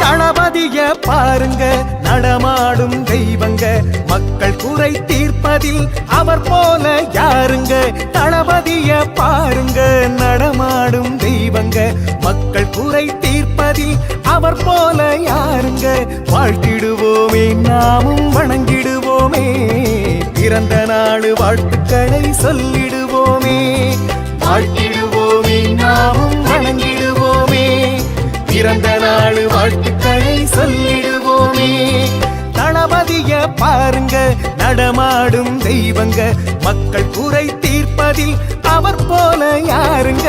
தளபதிய பாருங்க நடமாடும் தெய்வங்க மக்கள் குறை தீர்ப்பதில் அவர் போல யாருங்க தளபதிய பாருங்க நடமாடும் தெய்வங்க மக்கள் குறை தீர்ப்பதில் அவர் போல யாருங்க வாழ்த்திடுவோமே நாமும் வணங்கிடுவோமே பிறந்த நாள் வாழ்த்துக்களை சொல்லிடுவோமே வாழ்த்திடுவோமே நாமும் வணங்கிடுவோமே பிறந்த நாள் வாழ்த்துக்களை சொல்லிடுவோமே தளபதிய பாருங்க நடமாடும் தெய்வங்க மக்கள் குறை தீர்ப்பதில் அவர் போல யாருங்க